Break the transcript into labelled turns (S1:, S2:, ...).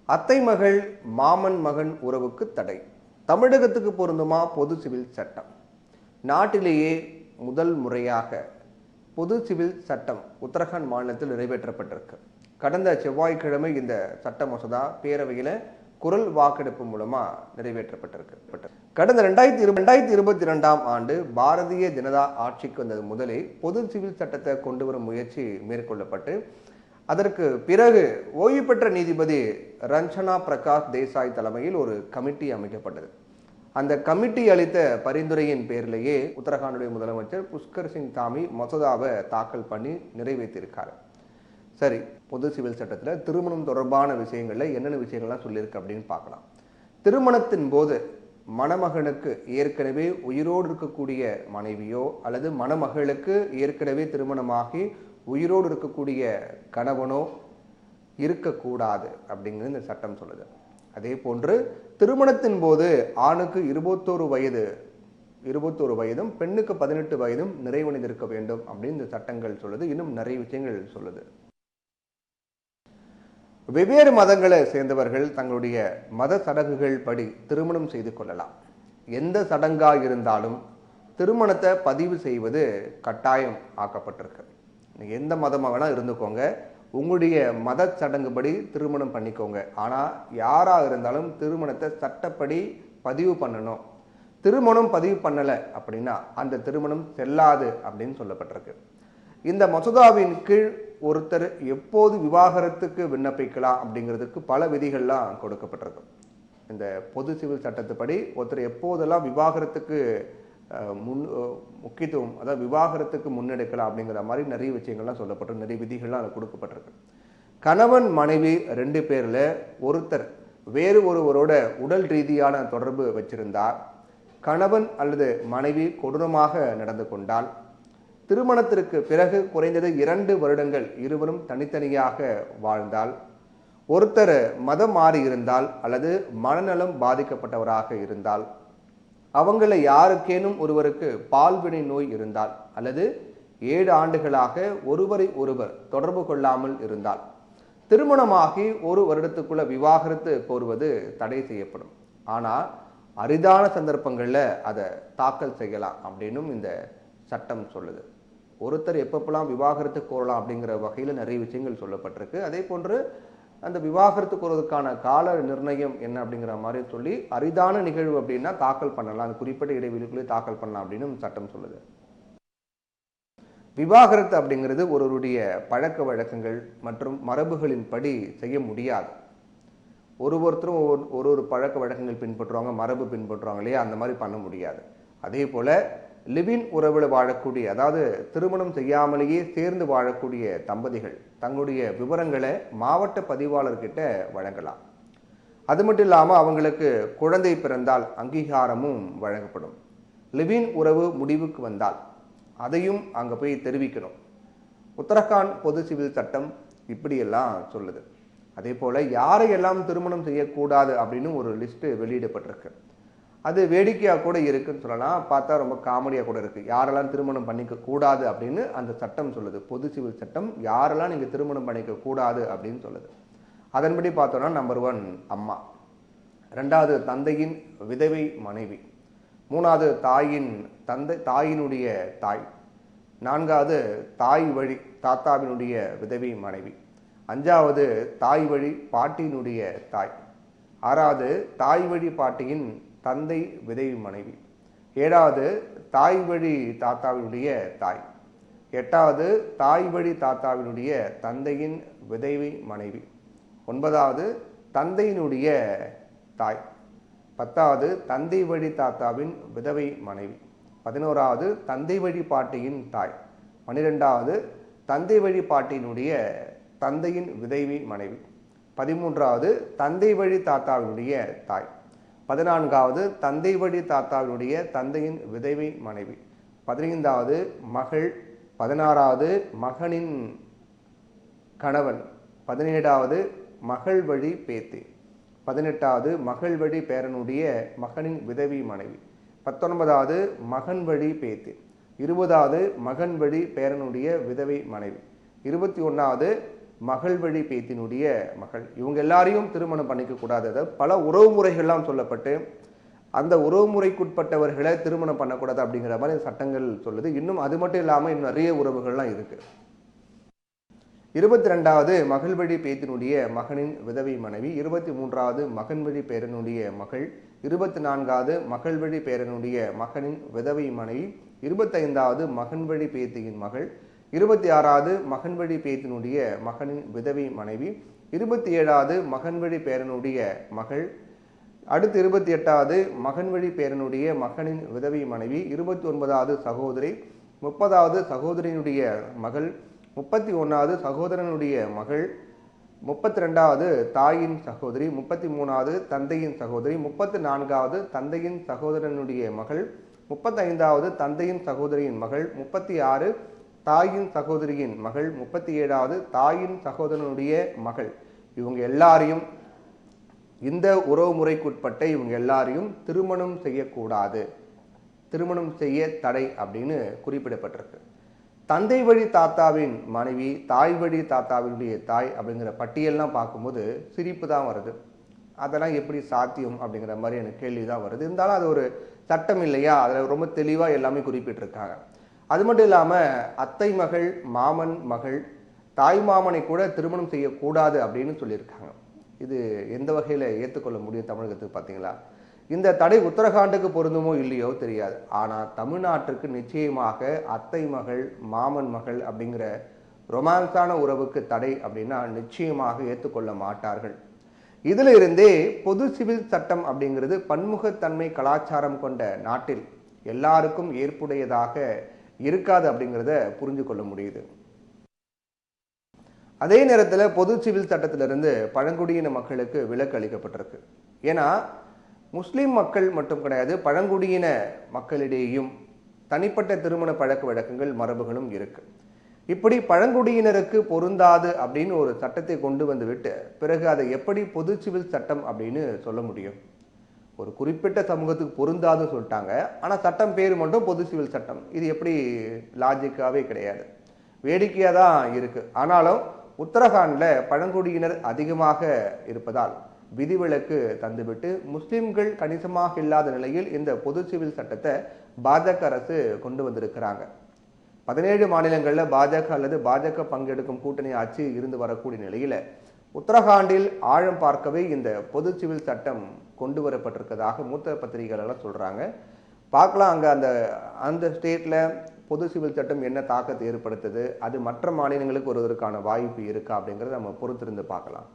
S1: அத்தை மகள் மாமன் மகன் உறவுக்கு தடை. தமிழகத்துக்கு பொருந்துமா பொது சிவில் சட்டம்? நாட்டிலேயே முதல் முறையாக பொது சிவில் சட்டம் உத்தரகாண்ட் மாநிலத்தில் நிறைவேற்றப்பட்டிருக்கு. கடந்த செவ்வாய்க்கிழமை இந்த சட்ட மசோதா பேரவையில் குரல் வாக்கெடுப்பு மூலமா நிறைவேற்றப்பட்டிருக்கு. கடந்த 2022ஆம் ஆண்டு பாரதிய ஜனதா ஆட்சிக்கு வந்தது முதலே பொது சிவில் சட்டத்தை கொண்டு வரும் முயற்சி மேற்கொள்ளப்பட்டு அதற்கு பிறகு ஓய்வு பெற்ற நீதிபதி ரஞ்சனா பிரகாஷ் தேசாய் தலைமையில் ஒரு கமிட்டி அமைக்கப்பட்டது. அந்த கமிட்டி அளித்த பரிந்துரையின் பேரிலேயே உத்தரகாண்டுடைய முதலமைச்சர் புஷ்கர் சிங் தாமி மசோதாவை தாக்கல் பண்ணி நிறைவேற்றியிருக்காரு. சரி, பொது சிவில் சட்டத்தில் திருமணம் தொடர்பான விஷயங்கள்ல என்னென்ன விஷயங்கள்லாம் சொல்லியிருக்கு அப்படின்னு பார்க்கலாம். திருமணத்தின் போது மணமகனுக்கு ஏற்கனவே உயிரோடு இருக்கக்கூடிய மனைவியோ அல்லது மணமகளுக்கு ஏற்கனவே திருமணமாகி உயிரோடு இருக்கக்கூடிய கணவனோ இருக்கக்கூடாது அப்படிங்கிறது இந்த சட்டம் சொல்லுது. அதே போன்று திருமணத்தின் போது ஆணுக்கு 21 வயதும் பெண்ணுக்கு 18 வயதும் நிறைவடைந்திருக்க வேண்டும் அப்படின்னு இந்த சட்டங்கள் சொல்லுது. இன்னும் நிறைய விஷயங்கள் சொல்லுது. வெவ்வேறு மதங்களை சேர்ந்தவர்கள் தங்களுடைய மத சடங்குகள் படி திருமணம் செய்து கொள்ளலாம். எந்த சடங்காக இருந்தாலும் திருமணத்தை பதிவு செய்வது கட்டாயம் ஆக்கப்பட்டிருக்கு. எந்த மதமாக வேணா இருந்துக்கோங்க, உங்களுடைய மத சடங்குபடி திருமணம் பண்ணிக்கோங்க. ஆனால் யாராக இருந்தாலும் திருமணத்தை சட்டப்படி பதிவு பண்ணணும். திருமணம் பதிவு பண்ணலை அப்படின்னா அந்த திருமணம் செல்லாது அப்படின்னு சொல்லப்பட்டிருக்கு. இந்த மசோதாவின் கீழ் ஒருத்தர் எப்போது விவாகரத்துக்கு விண்ணப்பிக்கலாம் அப்படிங்கிறதுக்கு பல விதிகள்லாம் கொடுக்கப்பட்டிருக்கு. இந்த பொது சிவில் சட்டத்துப்படி ஒருத்தர் எப்போதெல்லாம் விவாகரத்துக்கு முக்கியத்துவம், அதாவது விவாகரத்துக்கு முன்னெடுக்கலாம் அப்படிங்கிற மாதிரி நிறைய விஷயங்கள்லாம் சொல்லப்பட்டிருக்கு. நிறைய விதிகள்லாம் அதில் கொடுக்கப்பட்டிருக்கு. கணவன் மனைவி 2 பேரில் ஒருத்தர் வேறு ஒருவரோட உடல் ரீதியான தொடர்பு வச்சிருந்தால், கணவன் அல்லது மனைவி கொடூரமாக நடந்து கொண்டால், திருமணத்திற்கு பிறகு குறைந்தது 2 வருடங்கள் இருவரும் தனித்தனியாக வாழ்ந்தால், ஒருத்தர் மதம் மாறி இருந்தால் அல்லது மனநலம் பாதிக்கப்பட்டவராக இருந்தால், அவங்கள யாருக்கேனும் ஒருவருக்கு பால்வினை நோய் இருந்தால் அல்லது 7 ஆண்டுகளாக ஒருவரை ஒருவர் தொடர்பு கொள்ளாமல் இருந்தால், திருமணமாகி 1 வருடத்துக்குள்ள விவாகரத்து கோருவது தடை செய்யப்படும். ஆனால் அரிதான சந்தர்ப்பங்களில் அதை தாக்கல் செய்யலாம் அப்படின்னும் இந்த சட்டம் சொல்லுது. ஒருத்தர் எப்பப்பெல்லாம் விவாகரத்து கோரலாம் அப்படிங்கிற வகையில் நிறைய விஷயங்கள் சொல்லப்பட்டிருக்கு. அதே போன்று அந்த விவாகரத்து கோருவதற்கான கால நிர்ணயம் என்ன அப்படிங்கிற மாதிரி சொல்லி அரிதான நிகழ்வு அப்படின்னா தாக்கல் பண்ணலாம், அந்த குறிப்பிட்ட இடைவெளிக்குள்ளே தாக்கல் பண்ணலாம் அப்படின்னு சட்டம் சொல்லுது. விவாகரத்து அப்படிங்கிறது ஒருவருடைய பழக்க வழக்கங்கள் மற்றும் மரபுகளின் படி செய்ய முடியாது. ஒருத்தரும் ஒரு பழக்க வழக்கங்கள் பின்பற்றுவாங்க, மரபு பின்பற்றுவாங்க இல்லையா, அந்த மாதிரி பண்ண முடியாது. அதே போல லிவின் உறவில் வாழக்கூடிய, அதாவது திருமணம் செய்யாமலேயே சேர்ந்து வாழக்கூடிய தம்பதிகள் தங்களுடைய விவரங்களை மாவட்ட பதிவாளர்கிட்ட வழங்கலாம். அது மட்டும் இல்லாமல் அவங்களுக்கு குழந்தை பிறந்தால் அங்கீகாரமும் வழங்கப்படும். லிவின் உறவு முடிவுக்கு வந்தால் அதையும் அங்கே போய் தெரிவிக்கணும். உத்தரகாண்ட் பொது சிவில் சட்டம் இப்படியெல்லாம் சொல்லுது. அதே போல் யாரையெல்லாம் திருமணம் செய்யக்கூடாது அப்படின்னு ஒரு லிஸ்ட்டு வெளியிடப்பட்டிருக்கு. அது வேடிக்கையாக கூட இருக்குன்னு சொல்லலாம், பார்த்தா ரொம்ப காமெடியாக கூட இருக்குது. யாரெல்லாம் திருமணம் பண்ணிக்க கூடாது அப்படின்னு அந்த சட்டம் சொல்லுது. பொது சிவில் சட்டம் யாரெல்லாம் நீங்கள் திருமணம் பண்ணிக்க கூடாது அப்படின்னு சொல்லுது. அதன்படி பார்த்தோன்னா, நம்பர் 1 அம்மா, 2வது தந்தையின் விதவை மனைவி, 3வது தாயினுடைய தாய், 4வது தாய் வழி தாத்தாவினுடைய விதவை மனைவி, 5வது தாய் வழி பாட்டியினுடைய தாய், 6வது தாய் வழி பாட்டியின் தந்தை விதவி மனைவி, 7வது தாய் வழி தாத்தாவினுடைய தாய், 8வது தாய் வழி தாத்தாவினுடைய தந்தையின் விதவி மனைவி, 9வது தந்தையினுடைய தாய், 10வது தந்தை வழி தாத்தாவின் விதவை மனைவி, 11வது தந்தை வழி பாட்டியின் தாய், 12வது தந்தை வழி பாட்டியினுடைய தந்தையின் விதவி மனைவி, 13வது தந்தை வழி தாத்தாவினுடைய தாய், 14வது தந்தை வழி தாத்தாவினுடைய தந்தையின் விதவை மனைவி, 15வது மகள், 16வது மகனின் கணவன், 17வது மகள் வழி பேத்தி, 18வது மகள் வழி பேரனுடைய மகனின் விதவி மனைவி, 19வது மகன் வழி பேத்தி, 20வது மகன் வழி பேரனுடைய விதவை மனைவி, 21வது மகள் வழி பேத்தினுடைய மகள். இவங்க எல்லாரையும் திருமணம் பண்ணிக்க கூடாது. அதாவது பல உறவு முறைகள்லாம் சொல்லப்பட்டு அந்த உறவு முறைக்குட்பட்டவர்களை திருமணம் பண்ணக்கூடாது அப்படிங்கிற மாதிரி சட்டங்கள் சொல்லுது. இன்னும் அது மட்டும் இல்லாமல் இன்னும் நிறைய உறவுகள்லாம் இருக்கு. 22வது மகள் வழி பேத்தினுடைய மகனின் விதவை மனைவி, 23வது மகன் வழி பேரனுடைய மகள், 24வது மகள் வழி பேரனுடைய மகனின் விதவை மனைவி, 25வது மகன் வழி பேத்தியின் மகள், 26வது மகன் வழி பேத்தினுடைய மகனின் விதவை மனைவி, 27வது மகன் வழி பேரனுடைய மகள், அடுத்து 28வது மகன் வழி பேரனுடைய மகனின் விதவை மனைவி, 29வது சகோதரி, 30வது சகோதரியினுடைய மகள், 31வது சகோதரனுடைய மகள், 32வது தாயின் சகோதரி, 33வது தந்தையின் சகோதரி, 34வது தந்தையின் சகோதரனுடைய மகள், 35வது தந்தையின் சகோதரியின் மகள், 36 தாயின் சகோதரியின் மகள், 37வது தாயின் சகோதரனுடைய மகள். இவங்க எல்லாரையும் இந்த உறவு முறைக்குட்பட்ட இவங்க எல்லாரையும் திருமணம் செய்யக்கூடாது, திருமணம் செய்ய தடை அப்படின்னு குறிப்பிடப்பட்டிருக்கு. தந்தை வழி தாத்தாவின் மனைவி, தாய் வழி தாத்தாவினுடைய தாய் அப்படிங்கிற பட்டியல்லாம் பார்க்கும்போது சிரிப்பு தான் வருது. அதெல்லாம் எப்படி சாத்தியம் அப்படிங்கிற மாதிரி எனக்கு கேள்வி தான் வருது. இருந்தாலும் அது ஒரு சட்டம் இல்லையா, அதில் ரொம்ப தெளிவாக எல்லாமே குறிப்பிட்டிருக்காங்க. அது மட்டும் இல்லாமல் அத்தை மகள், மாமன் மகள், தாய் மாமனை கூட திருமணம் செய்யக்கூடாது அப்படின்னு சொல்லியிருக்காங்க. இது எந்த வகையில் ஏற்றுக்கொள்ள முடியும் தமிழகத்துக்கு பார்த்தீங்களா? இந்த தடை உத்தரகாண்டுக்கு பொருந்துமோ இல்லையோ தெரியாது. ஆனால் தமிழ்நாட்டுக்கு நிச்சயமாக அத்தை மகள், மாமன் மகள் அப்படிங்கிற ரொமான்ஸான உறவுக்கு தடை அப்படின்னா நிச்சயமாக ஏற்றுக்கொள்ள மாட்டார்கள். இதில் இருந்தே பொது சிவில் சட்டம் அப்படிங்கிறது பன்முகத்தன்மை கலாச்சாரம் கொண்ட நாட்டில் எல்லாருக்கும் ஏற்புடையதாக இருக்காது அப்படிங்கிறத புரிஞ்சு கொள்ள முடியுது. அதே நேரத்தில் பொது சிவில் சட்டத்திலிருந்து பழங்குடியின மக்களுக்கு விலக்கு அளிக்கப்பட்டிருக்கு. ஏன்னா முஸ்லிம் மக்கள் மட்டும் கிடையாது, பழங்குடியின மக்களிடையேயும் தனிப்பட்ட திருமண பழக்க வழக்கங்கள் மரபுகளும் இருக்கு. இப்படி பழங்குடியினருக்கு பொருந்தாது அப்படின்னு ஒரு சட்டத்தை கொண்டு வந்து விட்டு பிறகு அதை எப்படி பொது சிவில் சட்டம் அப்படின்னு சொல்ல முடியும்? ஒரு குறிப்பிட்ட சமூகத்துக்கு பொருந்தாதுன்னு சொல்லிட்டாங்க, ஆனால் சட்டம் பேர் மட்டும் பொது சிவில் சட்டம். இது எப்படி? லாஜிக்காவே கிடையாது, வேடிக்கையாக தான் இருக்கு. ஆனாலும் உத்தரகாண்டில் பழங்குடியினர் அதிகமாக இருப்பதால் விதிவிலக்கு தந்துவிட்டு முஸ்லிம்கள் கணிசமாக இல்லாத நிலையில் இந்த பொது சிவில் சட்டத்தை பாஜக அரசு கொண்டு வந்திருக்கிறாங்க. 17 மாநிலங்களில் பாஜக அல்லது பாஜக பங்கெடுக்கும் கூட்டணி ஆட்சி இருந்து வரக்கூடிய நிலையில் உத்தரகாண்டில் ஆழம் பார்க்கவே இந்த பொது சிவில் சட்டம் கொண்டு வரப்பட்டிருக்கிறதாக மூத்த பத்திரிகைகளெல்லாம் சொல்கிறாங்க. பார்க்கலாம் அங்கே அந்த ஸ்டேட்டில் பொது சிவில் சட்டம் என்ன தாக்கத்தை ஏற்படுத்துது, அது மற்ற மாநிலங்களுக்கு வருவதற்கான வாய்ப்பு இருக்கா அப்படிங்கிறத நம்ம பொறுத்திருந்து பார்க்கலாம்.